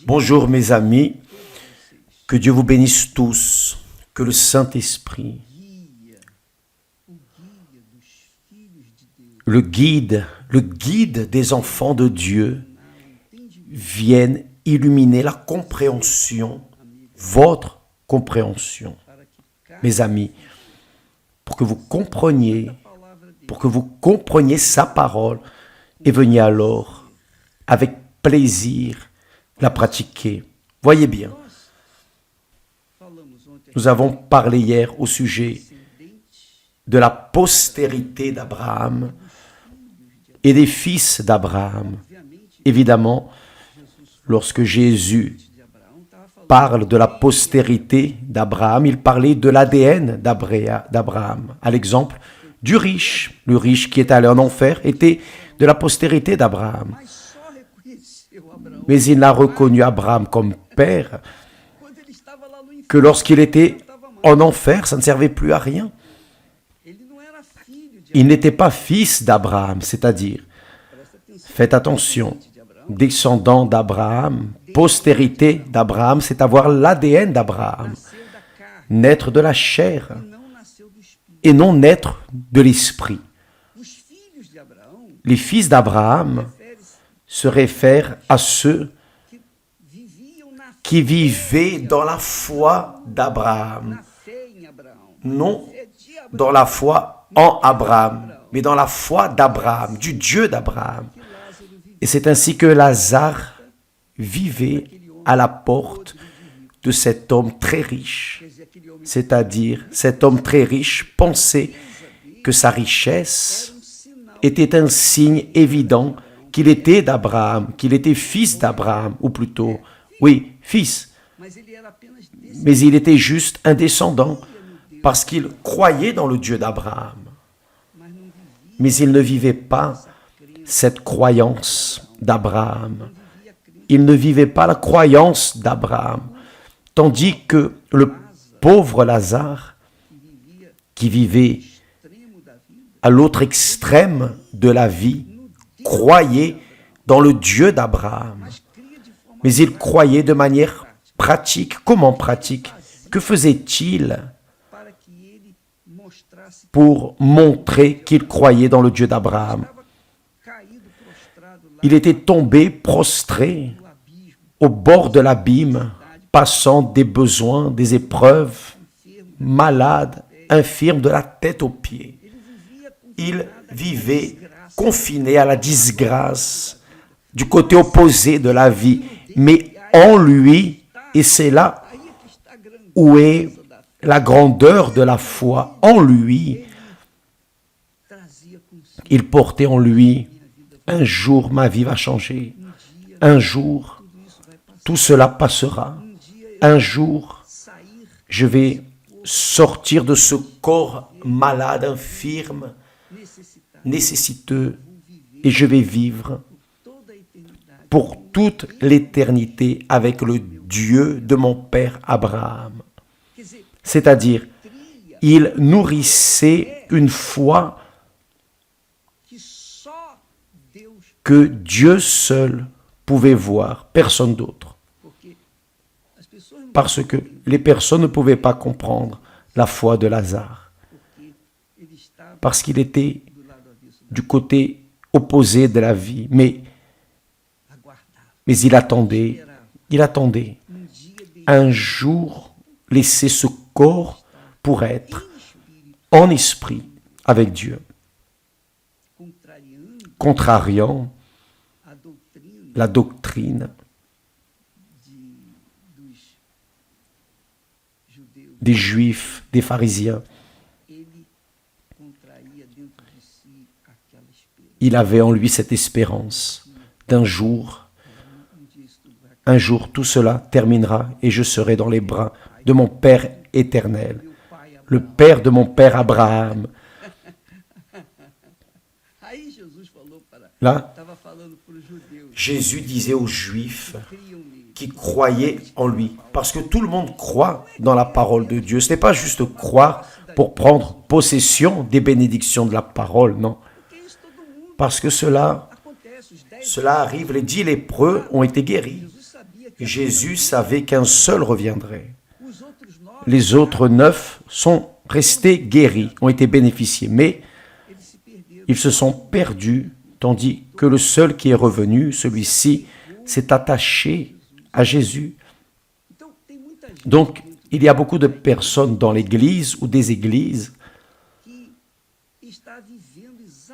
Bonjour mes amis, que Dieu vous bénisse tous, que le Saint-Esprit, le guide des enfants de Dieu, vienne illuminer la compréhension, votre compréhension, mes amis, pour que vous compreniez sa parole et veniez alors avec plaisir la pratiquer. Voyez bien, nous avons parlé hier au sujet de la postérité d'Abraham et des fils d'Abraham. Évidemment, lorsque Jésus parle de la postérité d'Abraham, il parlait de l'ADN d'Abraham. À l'exemple du riche. Le riche qui est allé en enfer était de la postérité d'Abraham. Mais il n'a reconnu Abraham comme père que lorsqu'il était en enfer, ça ne servait plus à rien. Il n'était pas fils d'Abraham, c'est-à-dire, faites attention, descendant d'Abraham, postérité d'Abraham, c'est avoir l'ADN d'Abraham, naître de la chair et non naître de l'esprit. Les fils d'Abraham se réfèrent à ceux qui vivaient dans la foi d'Abraham, non dans la foi en Abraham, mais dans la foi d'Abraham, du Dieu d'Abraham. Et c'est ainsi que Lazare vivait à la porte de cet homme très riche. C'est-à-dire, cet homme très riche pensait que sa richesse était un signe évident qu'il était d'Abraham, qu'il était fils d'Abraham, ou plutôt, oui, fils. Mais il était juste un descendant, parce qu'il croyait dans le Dieu d'Abraham. Mais il ne vivait pas cette croyance d'Abraham. Il ne vivait pas la croyance d'Abraham. Tandis que le pauvre Lazare, qui vivait à l'autre extrême de la vie, croyait dans le Dieu d'Abraham. Mais il croyait de manière pratique. Comment pratique? Que faisait-il pour montrer qu'il croyait dans le Dieu d'Abraham? Il était tombé prostré au bord de l'abîme, passant des besoins, des épreuves, malade, infirme de la tête aux pieds. Il vivait confiné à la disgrâce, du côté opposé de la vie, mais en lui, et c'est là où est la grandeur de la foi, en lui, il portait en lui, un jour ma vie va changer, un jour tout cela passera, un jour je vais sortir de ce corps malade, infirme, nécessiteux, et je vais vivre pour toute l'éternité avec le Dieu de mon père Abraham. C'est-à-dire, il nourrissait une foi que Dieu seul pouvait voir, personne d'autre. Parce que les personnes ne pouvaient pas comprendre la foi de Lazare. Parce qu'il était du côté opposé de la vie. Mais il attendait un jour laisser ce corps pour être en esprit avec Dieu, contrariant la doctrine des Juifs, des pharisiens. Il avait en lui cette espérance d'un jour, un jour tout cela terminera et je serai dans les bras de mon Père éternel, le Père de mon Père Abraham. Là, Jésus disait aux Juifs qui croyaient en lui, parce que tout le monde croit dans la parole de Dieu. Ce n'est pas juste croire pour prendre possession des bénédictions de la parole, non. Parce que cela Cela arrive, les 10 lépreux ont été guéris. Jésus savait qu'un seul reviendrait. Les autres 9 sont restés guéris, ont été bénéficiés, mais ils se sont perdus, tandis que le seul qui est revenu, celui-ci, s'est attaché à Jésus. Donc, il y a beaucoup de personnes dans l'Église ou des églises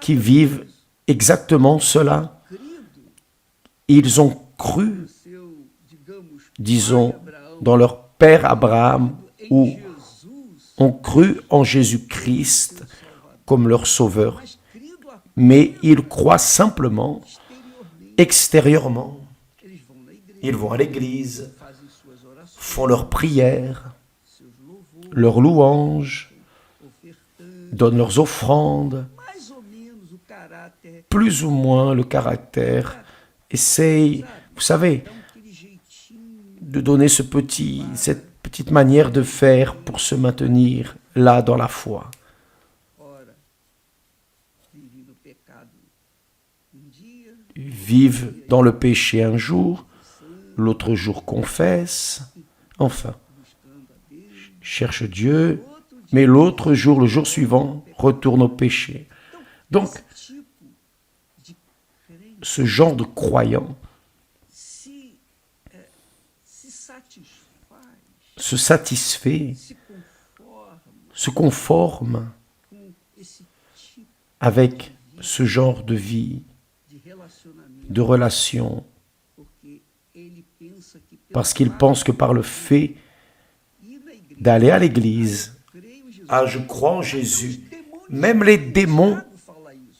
qui vivent exactement cela. Ils ont cru, disons, dans leur père Abraham, ou ont cru en Jésus-Christ comme leur sauveur, mais ils croient simplement extérieurement. Ils vont à l'église, font leurs prières, leurs louanges, donnent leurs offrandes, plus ou moins le caractère, essayent, vous savez, de donner cette petite manière de faire pour se maintenir là dans la foi. Vivent dans le péché un jour, l'autre jour confessent, enfin, cherchent Dieu, mais l'autre jour, le jour suivant, retournent au péché. Donc, ce genre de croyant se satisfait, se conforme avec ce genre de vie, de relation, parce qu'il pense que par le fait d'aller à l'église, ah, je crois en Jésus, même les démons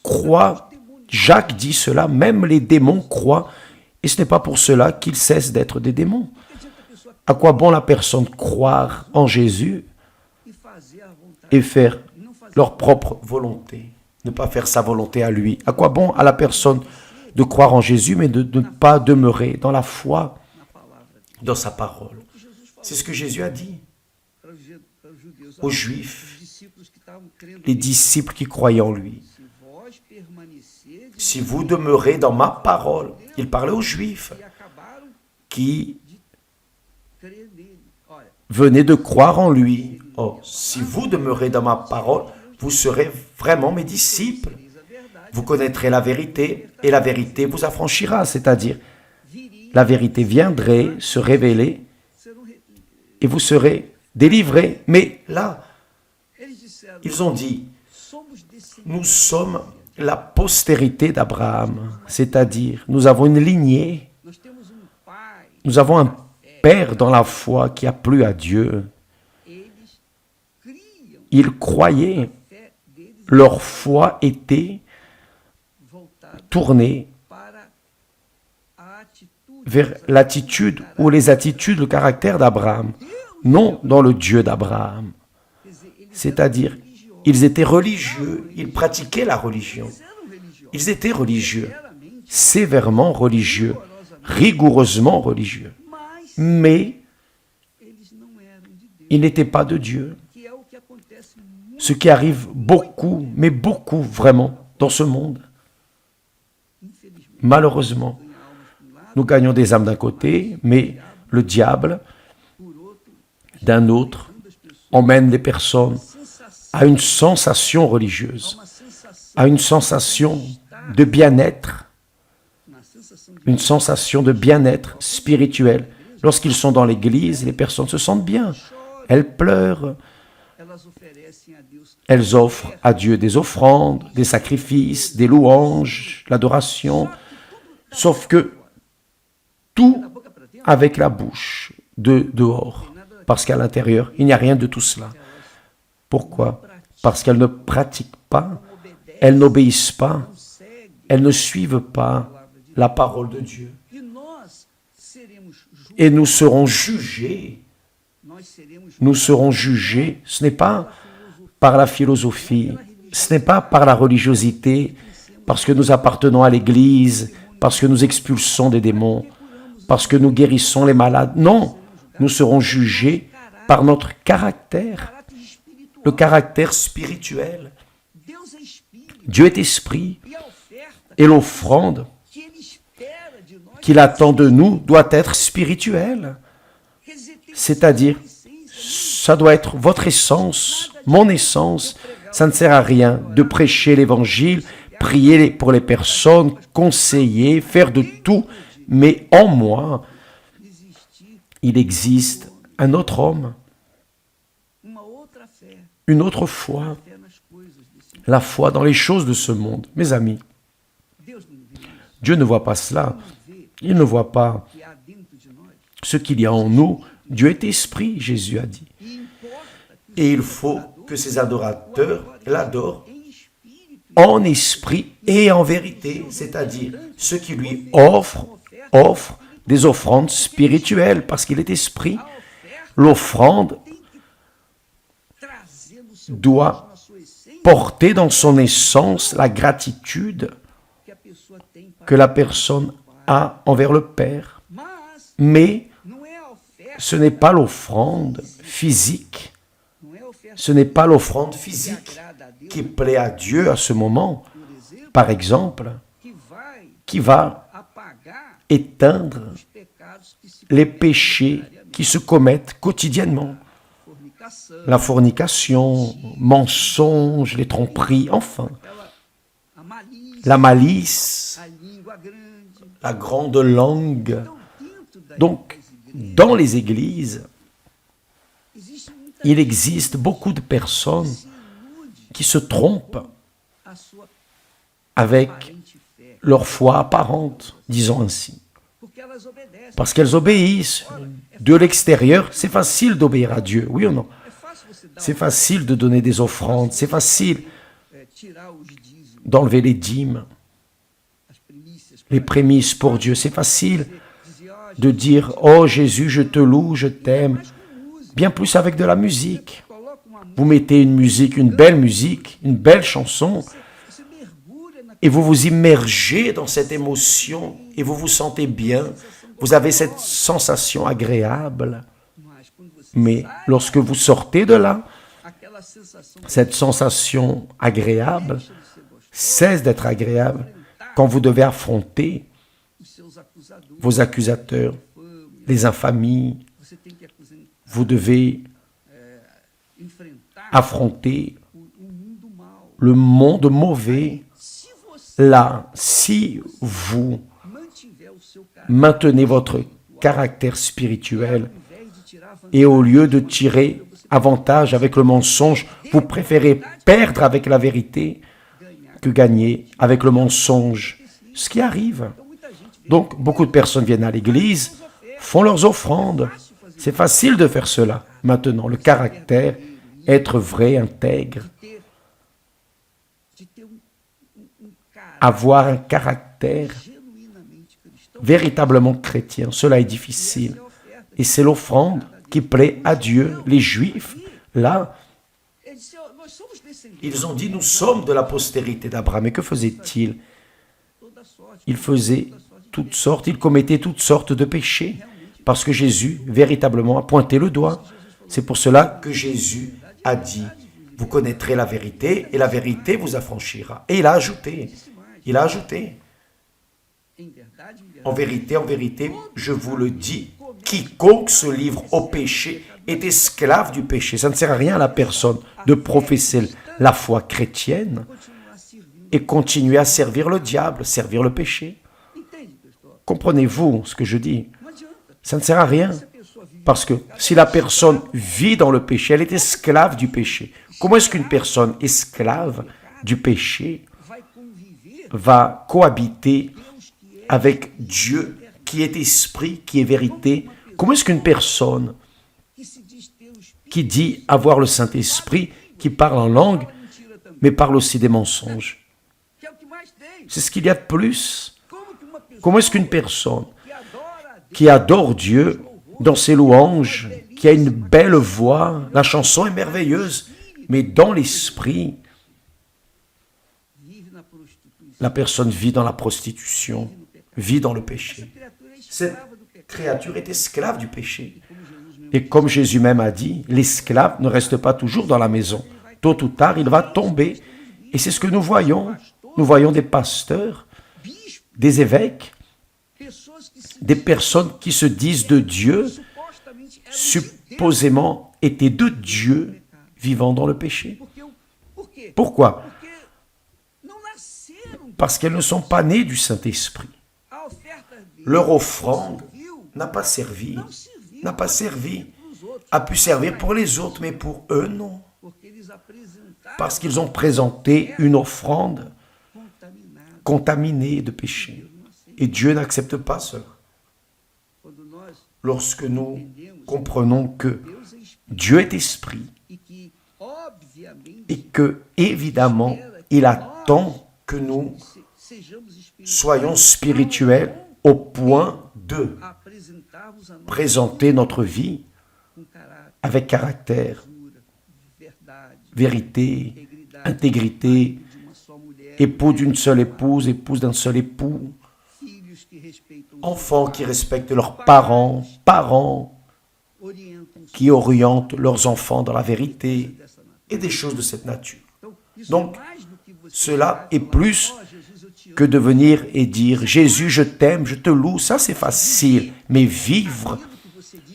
croient, Jacques dit cela, même les démons croient, et ce n'est pas pour cela qu'ils cessent d'être des démons. À quoi bon la personne croire en Jésus et faire leur propre volonté, ne pas faire sa volonté à lui? À quoi bon à la personne de croire en Jésus, mais de ne pas demeurer dans la foi, dans sa parole? C'est ce que Jésus a dit aux Juifs, les disciples qui croyaient en lui. Si vous demeurez dans ma parole, il parlait aux Juifs qui venaient de croire en lui. Oh, si vous demeurez dans ma parole, vous serez vraiment mes disciples. Vous connaîtrez la vérité et la vérité vous affranchira, c'est-à-dire la vérité viendrait se révéler et vous serez délivrés. Mais là, ils ont dit, nous sommes la postérité d'Abraham, c'est-à-dire nous avons une lignée, nous avons un père dans la foi qui a plu à Dieu. Ils croyaient, leur foi était tournée vers l'attitude ou les attitudes, le caractère d'Abraham, non dans le Dieu d'Abraham. C'est-à-dire, ils étaient religieux, ils pratiquaient la religion. Ils étaient religieux, sévèrement religieux, rigoureusement religieux. Mais ils n'étaient pas de Dieu. Ce qui arrive beaucoup, mais beaucoup vraiment, dans ce monde. Malheureusement, nous gagnons des âmes d'un côté, mais le diable, d'un autre, emmène les personnes à une sensation religieuse, à une sensation de bien-être, une sensation de bien-être spirituel. Lorsqu'ils sont dans l'église, les personnes se sentent bien. Elles pleurent. Elles offrent à Dieu des offrandes, des sacrifices, des louanges, l'adoration. Sauf que tout avec la bouche dehors. Parce qu'à l'intérieur, il n'y a rien de tout cela. Pourquoi? Parce qu'elles ne pratiquent pas, elles n'obéissent pas, elles ne suivent pas la parole de Dieu. Et nous serons jugés. Nous serons jugés. Ce n'est pas par la philosophie, ce n'est pas par la religiosité, parce que nous appartenons à l'Église, parce que nous expulsons des démons, parce que nous guérissons les malades. Non, nous serons jugés par notre caractère, le caractère spirituel. Dieu est esprit, et l'offrande qu'il attend de nous doit être spirituel. C'est-à-dire, ça doit être votre essence, mon essence. Ça ne sert à rien de prêcher l'évangile, prier pour les personnes, conseiller, faire de tout. Mais en moi, il existe un autre homme, une autre foi, la foi dans les choses de ce monde. Mes amis, Dieu ne voit pas cela. Il ne voit pas ce qu'il y a en nous. Dieu est esprit, Jésus a dit. Et il faut que ses adorateurs l'adorent en esprit et en vérité, c'est-à-dire ceux qui lui offrent des offrandes spirituelles, parce qu'il est esprit. L'offrande doit porter dans son essence la gratitude que la personne a envers le Père. Mais ce n'est pas l'offrande physique. Ce n'est pas l'offrande physique qui plaît à Dieu à ce moment, par exemple, qui va éteindre les péchés qui se commettent quotidiennement. La fornication, mensonge, les tromperies, enfin, la malice, la grande langue. Donc, dans les églises, il existe beaucoup de personnes qui se trompent avec leur foi apparente, disons ainsi. Parce qu'elles obéissent. De l'extérieur, c'est facile d'obéir à Dieu, oui ou non? C'est facile de donner des offrandes, c'est facile d'enlever les dîmes, les prémices pour Dieu. C'est facile de dire « Oh Jésus, je te loue, je t'aime », bien plus avec de la musique. Vous mettez une musique, une belle chanson, et vous vous immergez dans cette émotion, et vous vous sentez bien, vous avez cette sensation agréable. Mais lorsque vous sortez de là, cette sensation agréable cesse d'être agréable quand vous devez affronter vos accusateurs, les infamies. Vous devez affronter le monde mauvais. Là, si vous maintenez votre caractère spirituel et au lieu de tirer avantage avec le mensonge, vous préférez perdre avec la vérité que gagner avec le mensonge. Ce qui arrive. Donc, beaucoup de personnes viennent à l'église, font leurs offrandes. C'est facile de faire cela. Maintenant, le caractère, être vrai, intègre, avoir un caractère véritablement chrétien, cela est difficile. Et c'est l'offrande qui plaît à Dieu. Les Juifs, là, ils ont dit, nous sommes de la postérité d'Abraham. Et que faisaient-ils? Ils faisaient toutes sortes, ils commettaient toutes sortes de péchés. Parce que Jésus, véritablement, a pointé le doigt. C'est pour cela que Jésus a dit, vous connaîtrez la vérité et la vérité vous affranchira. Et il a ajouté, en vérité, je vous le dis, quiconque se livre au péché est esclave du péché. Ça ne sert à rien à la personne de professer la foi chrétienne et continuer à servir le diable, servir le péché. Comprenez-vous ce que je dis? Ça ne sert à rien. Parce que si la personne vit dans le péché, elle est esclave du péché. Comment est-ce qu'une personne esclave du péché va cohabiter avec Dieu qui est esprit, qui est vérité? Comment est-ce qu'une personne qui dit avoir le Saint-Esprit, qui parle en langue, mais parle aussi des mensonges? C'est ce qu'il y a de plus. Comment est-ce qu'une personne qui adore Dieu dans ses louanges, qui a une belle voix, la chanson est merveilleuse, mais dans l'esprit, la personne vit dans la prostitution, vit dans le péché. Cette créature est esclave du péché. Et comme Jésus même a dit, l'esclave ne reste pas toujours dans la maison. Tôt ou tard, il va tomber. Et c'est ce que nous voyons. Nous voyons des pasteurs, des évêques, des personnes qui se disent de Dieu, supposément étaient de Dieu, vivant dans le péché. Pourquoi? Parce qu'elles ne sont pas nées du Saint-Esprit. Leur offrande n'a pas servi, a pu servir pour les autres, mais pour eux, non. Parce qu'ils ont présenté une offrande contaminée de péché. Et Dieu n'accepte pas cela. Lorsque nous comprenons que Dieu est esprit et que, évidemment, il attend que nous soyons spirituels au point de présenter notre vie avec caractère, vérité, intégrité, époux d'une seule épouse, épouse d'un seul époux, enfants qui respectent leurs parents, parents qui orientent leurs enfants dans la vérité et des choses de cette nature. Donc, cela est plus que de venir et dire « Jésus, je t'aime, je te loue », ça c'est facile. Mais vivre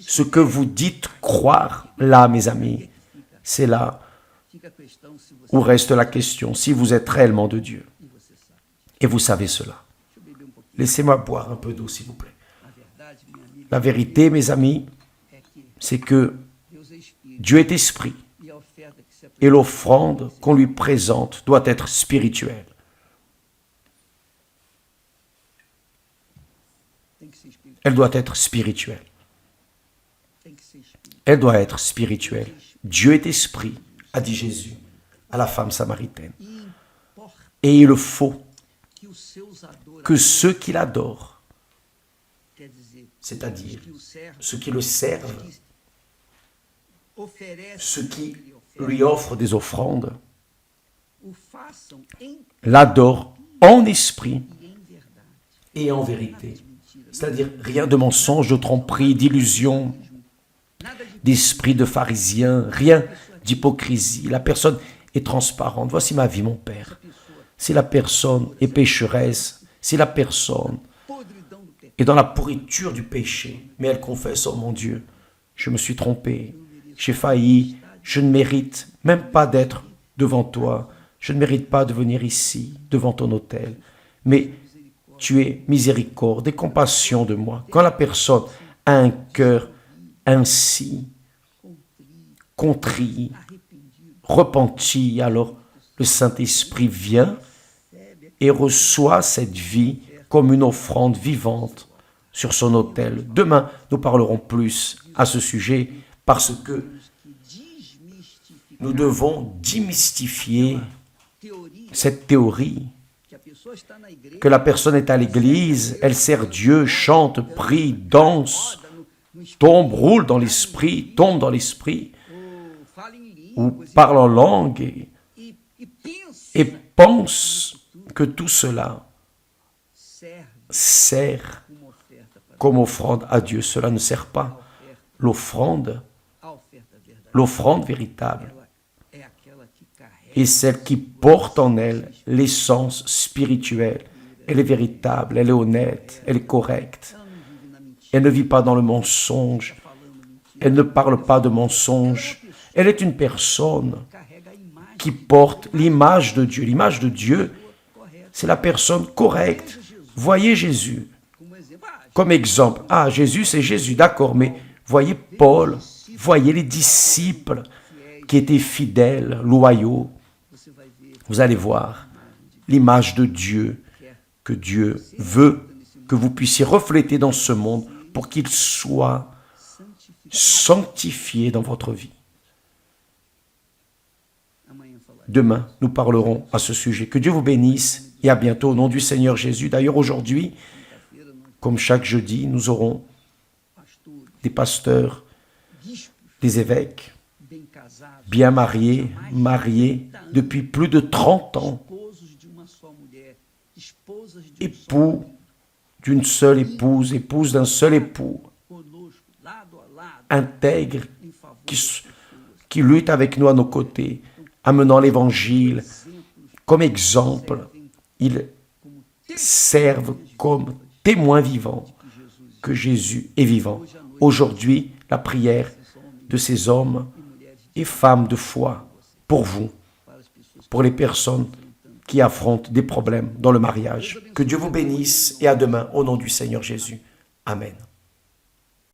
ce que vous dites croire, là, mes amis, c'est là où reste la question, si vous êtes réellement de Dieu. Et vous savez cela. Laissez-moi boire un peu d'eau, s'il vous plaît. La vérité, mes amis, c'est que Dieu est esprit et l'offrande qu'on lui présente doit être spirituelle. Elle doit être spirituelle. Elle doit être spirituelle. Dieu est esprit, a dit Jésus à la femme samaritaine. Et il faut que ceux qui l'adorent, c'est-à-dire ceux qui le servent, ceux qui lui offrent des offrandes, l'adorent en esprit et en vérité. C'est-à-dire rien de mensonge, de tromperie, d'illusion, d'esprit de pharisien, rien d'hypocrisie. La personne est transparente. Voici ma vie, mon Père. Si la personne est pécheresse, si la personne est dans la pourriture du péché, mais elle confesse, oh mon Dieu, je me suis trompé, j'ai failli, je ne mérite même pas d'être devant toi, je ne mérite pas de venir ici, devant ton autel, mais tu es miséricorde et compassion de moi. Quand la personne a un cœur ainsi, contrit, repenti, alors le Saint-Esprit vient et reçoit cette vie comme une offrande vivante sur son autel. Demain, nous parlerons plus à ce sujet parce que nous devons démystifier cette théorie que la personne est à l'église, elle sert Dieu, chante, prie, danse, tombe, roule dans l'esprit, tombe dans l'esprit, ou parle en langue et pense que tout cela sert comme offrande à Dieu. Cela ne sert pas. L'offrande véritable est celle qui porte en elle l'essence spirituelle. Elle est véritable, elle est honnête, elle est correcte. Elle ne vit pas dans le mensonge. Elle ne parle pas de mensonge. Elle est une personne qui porte l'image de Dieu. L'image de Dieu, c'est la personne correcte. Voyez Jésus comme exemple. Ah, Jésus, c'est Jésus, d'accord, mais voyez Paul, voyez les disciples qui étaient fidèles, loyaux. Vous allez voir l'image de Dieu que Dieu veut que vous puissiez refléter dans ce monde pour qu'il soit sanctifié dans votre vie. Demain, nous parlerons à ce sujet. Que Dieu vous bénisse et à bientôt au nom du Seigneur Jésus. D'ailleurs, aujourd'hui, comme chaque jeudi, nous aurons des pasteurs, des évêques, bien mariés depuis plus de 30 ans, époux d'une seule épouse, épouse d'un seul époux, intègres, qui luttent avec nous à nos côtés, amenant l'Évangile comme exemple. Ils servent comme témoins vivants que Jésus est vivant. Aujourd'hui, la prière de ces hommes et femmes de foi pour vous, pour les personnes qui affrontent des problèmes dans le mariage. Que Dieu vous bénisse et à demain au nom du Seigneur Jésus. Amen.